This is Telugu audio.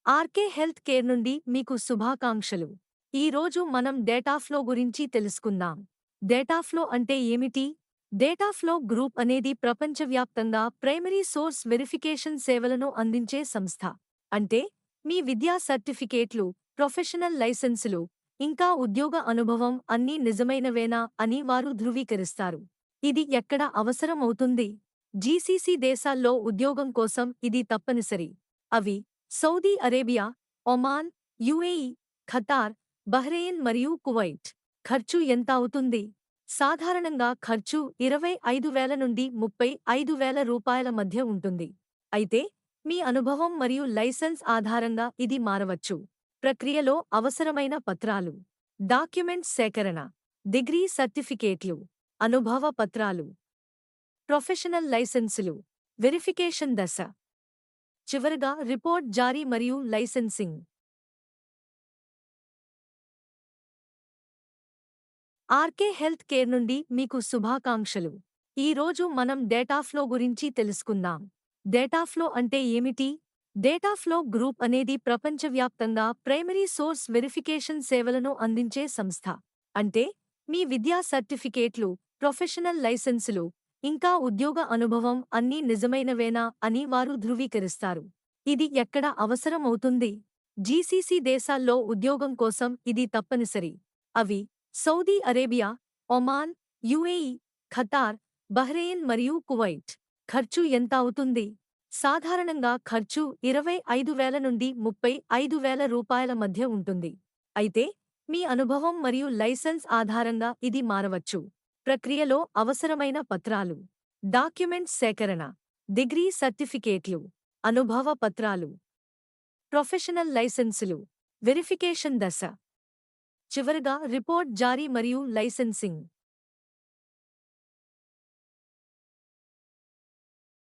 ఆర్కే హెల్త్ కేర్ నుండి మీకు శుభాకాంక్షలు. ఈరోజు మనం డేటాఫ్లో గురించి తెలుసుకుందాం. డేటాఫ్లో అంటే ఏమిటి? డేటాఫ్లో గ్రూప్ అనేది ప్రపంచవ్యాప్తంగా ప్రైమరీ సోర్స్ వెరిఫికేషన్ సేవలను అందించే సంస్థ. అంటే మీ విద్యా సర్టిఫికేట్లు, ప్రొఫెషనల్ లైసెన్సులు, ఇంకా ఉద్యోగ అనుభవం అన్నీ నిజమైనవేనా అని వారు ధృవీకరిస్తారు. ఇది ఎక్కడ అవసరమవుతుంది? జీసీసీ దేశాల్లో ఉద్యోగం కోసం ఇది తప్పనిసరి. అవి Saudi Arabia, Oman, UAE, Qatar, Bahrain మరియు కువైట్. ఖర్చు ఎంత అవుతుంది? సాధారణంగా ఖర్చు 25,000 నుండి 35,000 రూపాయల మధ్య ఉంటుంది. అయితే మీ అనుభవం మరియు లైసెన్స్ ఆధారంగా ఇది మారవచ్చు. ప్రక్రియలో అవసరమైన పత్రాలు: డాక్యుమెంట్స్ సేకరణ, డిగ్రీ సర్టిఫికేట్లు, అనుభవ పత్రాలు, ప్రొఫెషనల్ లైసెన్సులు, వెరిఫికేషన్ దశ, చివరగా రిపోర్ట్ జారీ మరియు లైసెన్సింగ్. ఆర్కే హెల్త్ కేర్ నుండి మీకు శుభాకాంక్షలు. ఈరోజు మనం డేటాఫ్లో గురించి తెలుసుకుందాం. డేటాఫ్లో అంటే ఏమిటి? డేటాఫ్లో గ్రూప్ అనేది ప్రపంచవ్యాప్తంగా ప్రైమరీ సోర్స్ వెరిఫికేషన్ సేవలను అందించే సంస్థ. అంటే మీ విద్యా సర్టిఫికేట్లు, ప్రొఫెషనల్ లైసెన్సులు, ఇంకా ఉద్యోగ అనుభవం అన్నీ నిజమైనవేనా అని వారు ధృవీకరిస్తారు. ఇది ఎక్కడ అవసరమవుతుంది? జీసీసీ దేశాల్లో ఉద్యోగం కోసం ఇది తప్పనిసరి. అవి Saudi Arabia, Oman, UAE, Qatar, Bahrain మరియు కువైట్. ఖర్చు ఎంత అవుతుంది? సాధారణంగా ఖర్చు 25,000 నుండి 35,000 రూపాయల మధ్య ఉంటుంది. అయితే మీ అనుభవం మరియు లైసెన్స్ ఆధారంగా ఇది మారవచ్చు. ప్రక్రియలో అవసరమైన పత్రాలు: డాక్యుమెంట్స్ సేకరణ, డిగ్రీ సర్టిఫికేట్లు, అనుభవ పత్రాలు, ప్రొఫెషనల్ లైసెన్సులు, వెరిఫికేషన్ దశ, చివరగా రిపోర్ట్ జారీ మరియు లైసెన్సింగ్.